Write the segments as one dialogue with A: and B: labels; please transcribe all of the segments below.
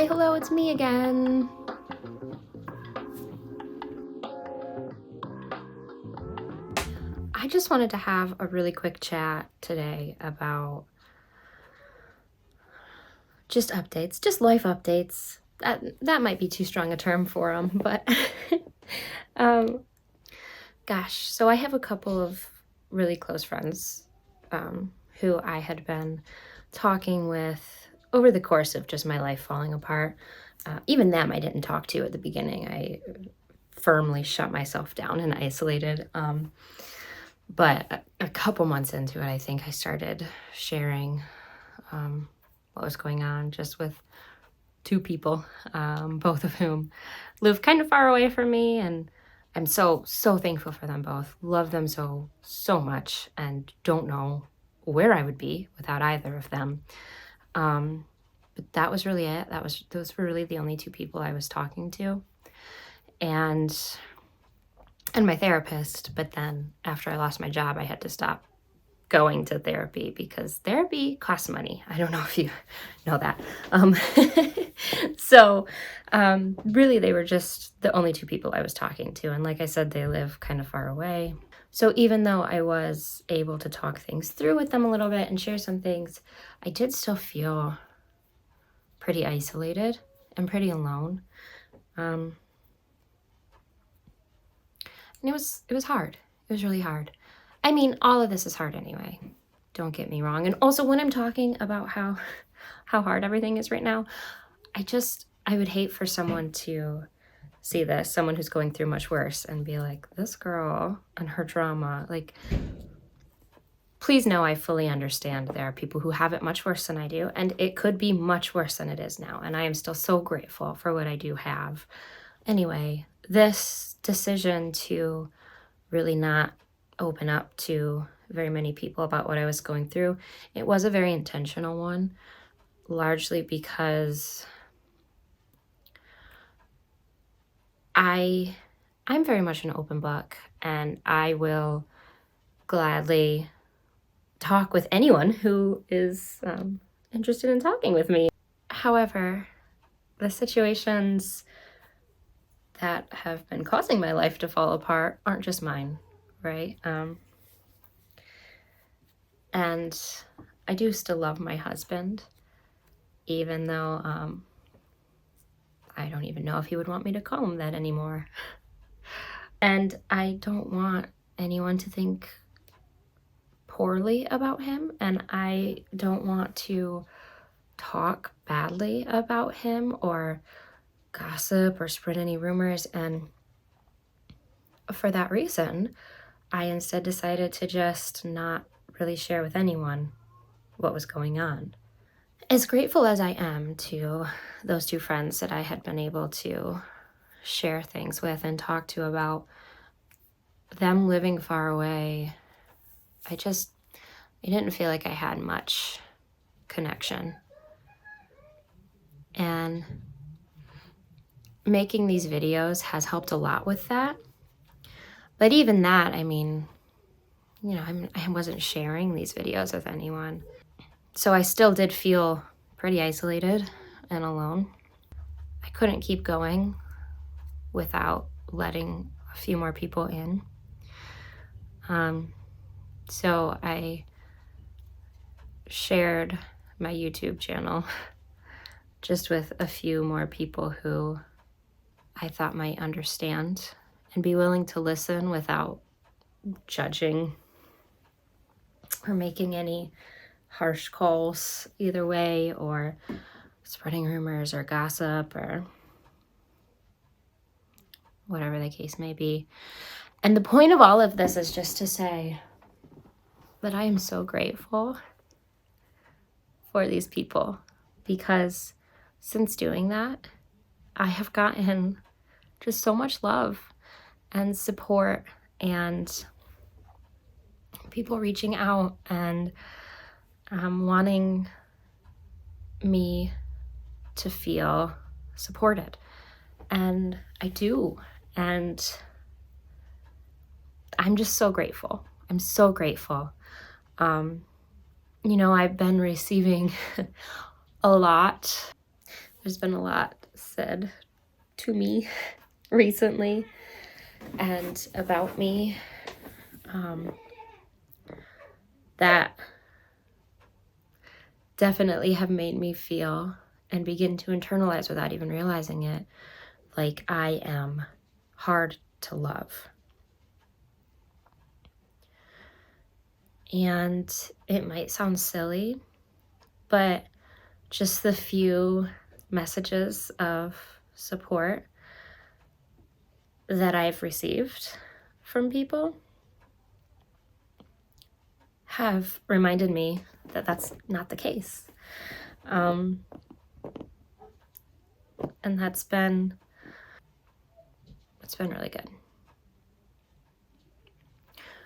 A: Hi, hello, it's me again. I just wanted to have a really quick chat today about just updates, just life updates. That might be too strong a term for them, but gosh, so I have a couple of really close friends who I had been talking with over the course of just my life falling apart. Even them I didn't talk to at the beginning. I firmly shut myself down and isolated. But a couple months into it, I think I started sharing what was going on just with two people, both of whom live kind of far away from me. And I'm so thankful for them both. Love them so much and don't know where I would be without either of them. But that was really it. Those were really the only two people I was talking to. And my therapist. But then after I lost my job, I had to stop going to therapy because therapy costs money. I don't know if you know that. So really they were just the only two people I was talking to. And like I said, they live kind of far away. So even though I was able to talk things through with them a little bit and share some things, I did still feel pretty isolated and pretty alone. And it was hard. It was really hard. I mean, all of this is hard anyway. Don't get me wrong. And also when I'm talking about how hard everything is right now, I would hate for someone to see this, someone who's going through much worse and be like, this girl and her drama. Like, please know I fully understand there are people who have it much worse than I do, and it could be much worse than it is now. And I am still so grateful for what I do have. Anyway, this decision to really not open up to very many people about what I was going through, it was a very intentional one, largely because I'm very much an open book, and I will gladly talk with anyone who is interested in talking with me. However, the situations that have been causing my life to fall apart aren't just mine, right? And I do still love my husband, even though I don't even know if he would want me to call him that anymore. And I don't want anyone to think poorly about him, and I don't want to talk badly about him or gossip or spread any rumors. And for that reason, I instead decided to just not really share with anyone what was going on. As grateful as I am to those two friends that I had been able to share things with and talk to about them living far away, I didn't feel like I had much connection. And making these videos has helped a lot with that. But even that, I mean, you know, I wasn't sharing these videos with anyone. So I still did feel pretty isolated and alone. I couldn't keep going without letting a few more people in. So I shared my YouTube channel just with a few more people who I thought might understand and be willing to listen without judging or making any harsh calls either way, or spreading rumors or gossip or whatever the case may be. And the point of all of this is just to say that I am so grateful for these people, because since doing that, I have gotten just so much love and support and people reaching out and wanting me to feel supported. And I do. And I'm just so grateful. I'm so grateful. You know, I've been receiving a lot There's been a lot said to me recently and about me that definitely have made me feel and begin to internalize without even realizing it, like I am hard to love. And it might sound silly, but just the few messages of support that I've received from people have reminded me that that's not the case. And it's been really good.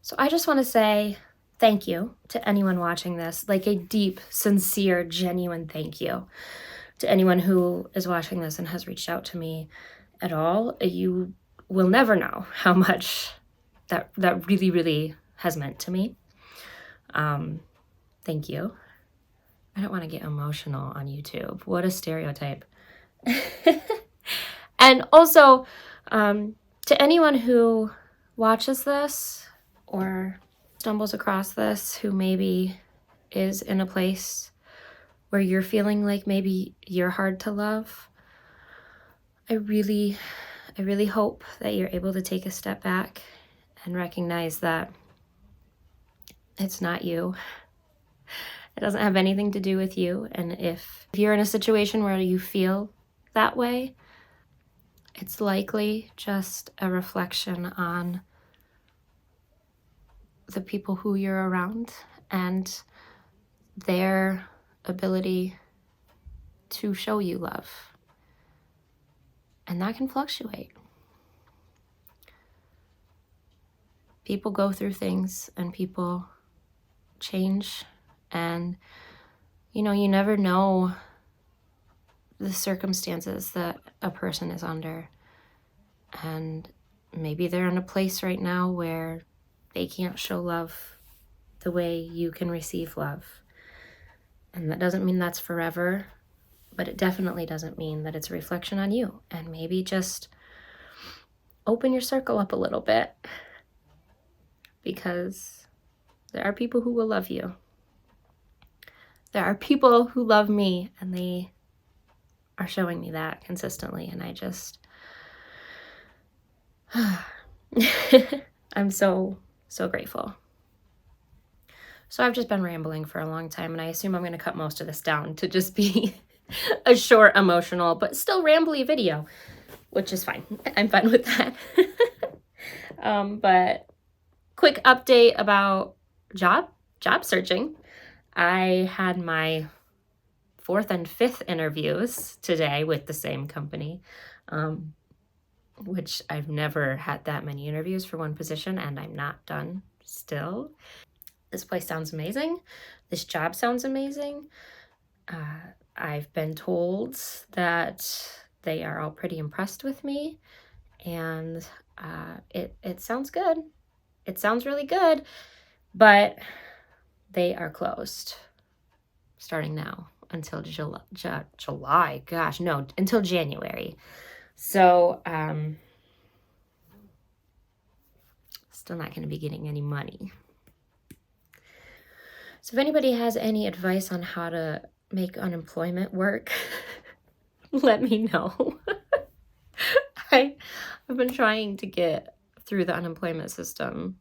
A: So I just want to say thank you to anyone watching this, like a deep, sincere, genuine thank you to anyone who is watching this and has reached out to me at all. You will never know how much that really, really has meant to me. Thank you. I don't want to get emotional on YouTube. What a stereotype. And also, to anyone who watches this or stumbles across this, who maybe is in a place where you're feeling like maybe you're hard to love, I really hope that you're able to take a step back and recognize that it's not you. It doesn't have anything to do with you. And if you're in a situation where you feel that way, it's likely just a reflection on the people who you're around and their ability to show you love. And that can fluctuate. People go through things and people change, and you never know the circumstances that a person is under. And maybe they're in a place right now where they can't show love the way you can receive love. And that doesn't mean that's forever, but it definitely doesn't mean that it's a reflection on you. And maybe just open your circle up a little bit, because there are people who will love you. There are people who love me, and they are showing me that consistently. And I just, I'm so grateful. So I've just been rambling for a long time, and I assume I'm going to cut most of this down to just be a short, emotional, but still rambly video, which is fine. I'm fine with that. But quick update about job searching. I had my 4th and 5th interviews today with the same company, which I've never had that many interviews for one position, and I'm not done still. This place sounds amazing. This job sounds amazing. I've been told that they are all pretty impressed with me, and it sounds good. It sounds really good, but they are closed starting now until July. Gosh, no, until January. So, still not going to be getting any money. So if anybody has any advice on how to make unemployment work, let me know. I've been trying to get through the unemployment system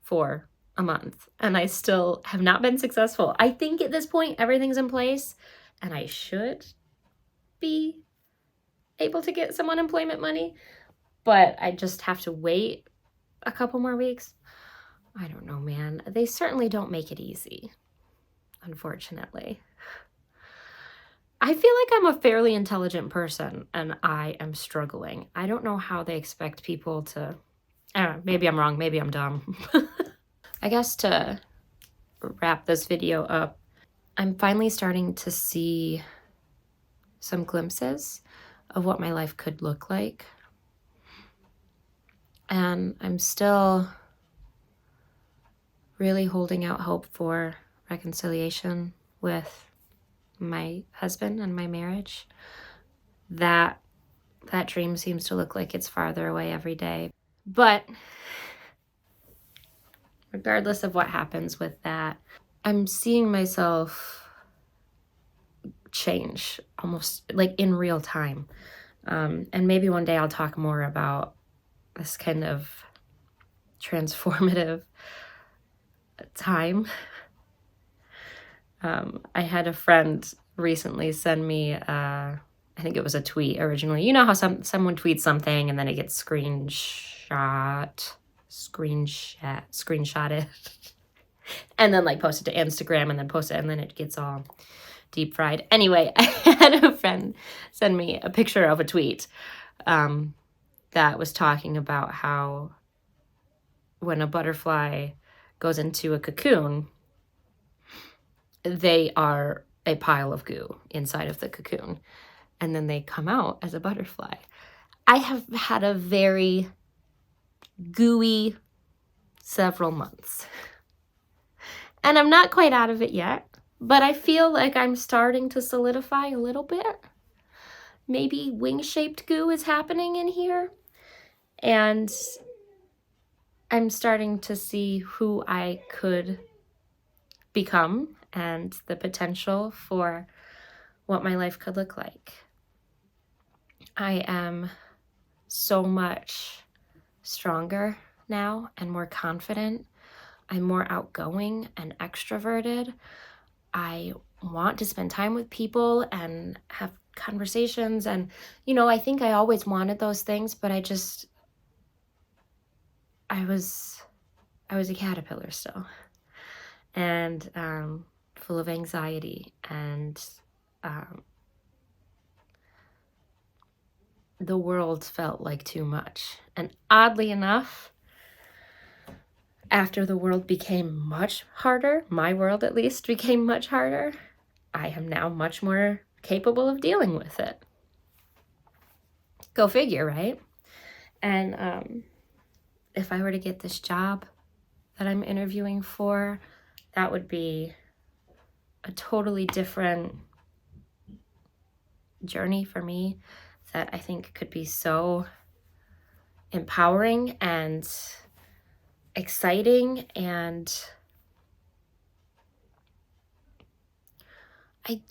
A: for a month, and I still have not been successful. I think at this point everything's in place and I should be able to get some unemployment money, but I just have to wait a couple more weeks. I don't know, man. They certainly don't make it easy, unfortunately. I feel like I'm a fairly intelligent person and I am struggling. I don't know how they expect people to, I don't know, maybe I'm wrong, maybe I'm dumb. I guess to wrap this video up, I'm finally starting to see some glimpses of what my life could look like. And I'm still really holding out hope for reconciliation with my husband and my marriage. that dream seems to look like it's farther away every day. But regardless of what happens with that, I'm seeing myself change almost like in real time. And maybe one day I'll talk more about this kind of transformative time. I had a friend recently send me, I think it was a tweet originally. You know how someone tweets something and then it gets screenshotted, and then like posted to Instagram and then post it and then it gets all deep fried. Anyway, I had a friend send me a picture of a tweet that was talking about how when a butterfly goes into a cocoon, they are a pile of goo inside of the cocoon, and then they come out as a butterfly. I have had a very gooey several months, and I'm not quite out of it yet, but I feel like I'm starting to solidify a little bit. Maybe wing-shaped goo is happening in here, and I'm starting to see who I could become and the potential for what my life could look like. I am so much stronger now and more confident. I'm more outgoing and extroverted. I want to spend time with people and have conversations. And, I think I always wanted those things, but I was a caterpillar still. And full of anxiety, and the world felt like too much. And oddly enough, after the world became much harder, my world at least became much harder, I am now much more capable of dealing with it. Go figure, right? And if I were to get this job that I'm interviewing for, that would be a totally different journey for me that I think could be so empowering and exciting, and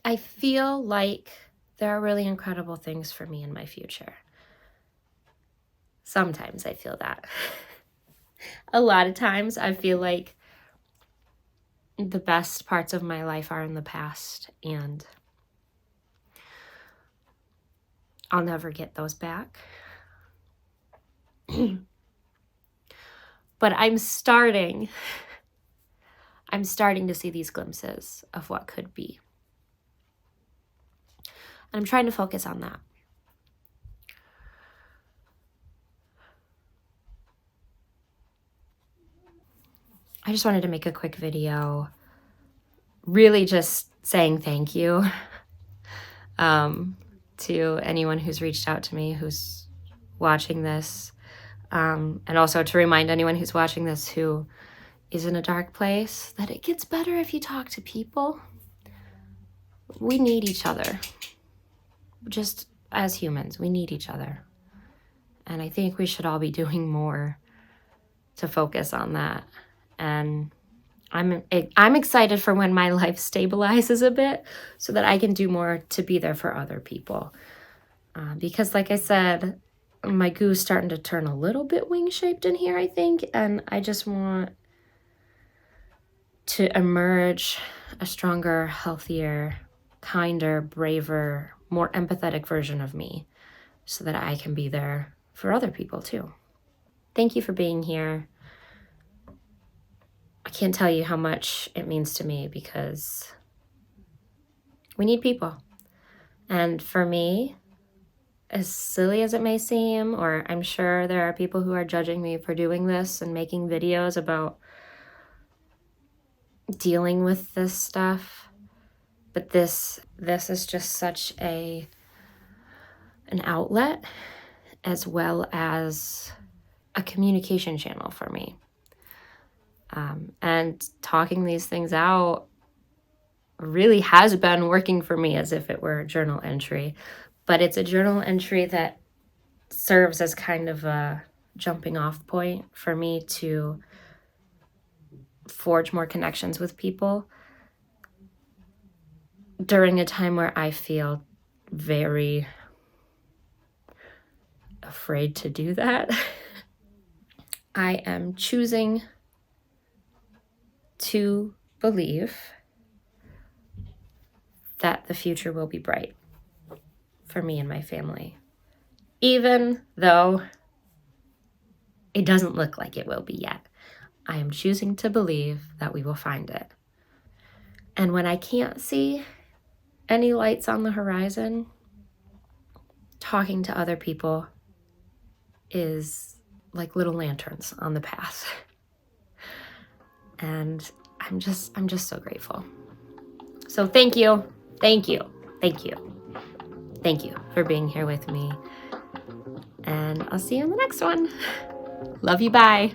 A: I feel like there are really incredible things for me in my future. Sometimes I feel that. A lot of times I feel like the best parts of my life are in the past, and I'll never get those back. But I'm starting to see these glimpses of what could be. And I'm trying to focus on that. I just wanted to make a quick video, really just saying thank you to anyone who's reached out to me, who's watching this, and also to remind anyone who's watching this who is in a dark place that it gets better if you talk to people. We need each other. Just as humans, we need each other. And I think we should all be doing more to focus on that. And I'm excited for when my life stabilizes a bit so that I can do more to be there for other people. Because like I said, my goo's starting to turn a little bit wing-shaped in here, I think. And I just want to emerge a stronger, healthier, kinder, braver, more empathetic version of me so that I can be there for other people too. Thank you for being here. I can't tell you how much it means to me because we need people. And for me, as silly as it may seem, or I'm sure there are people who are judging me for doing this and making videos about dealing with this stuff, but this is just such an outlet as well as a communication channel for me. And talking these things out really has been working for me as if it were a journal entry. But it's a journal entry that serves as kind of a jumping off point for me to forge more connections with people during a time where I feel very afraid to do that. I am choosing to believe that the future will be bright for me and my family, even though it doesn't look like it will be yet. I am choosing to believe that we will find it. And when I can't see any lights on the horizon, talking to other people is like little lanterns on the path. And I'm just so grateful. So thank you for being here with me. And I'll see you in the next one. Love you, bye.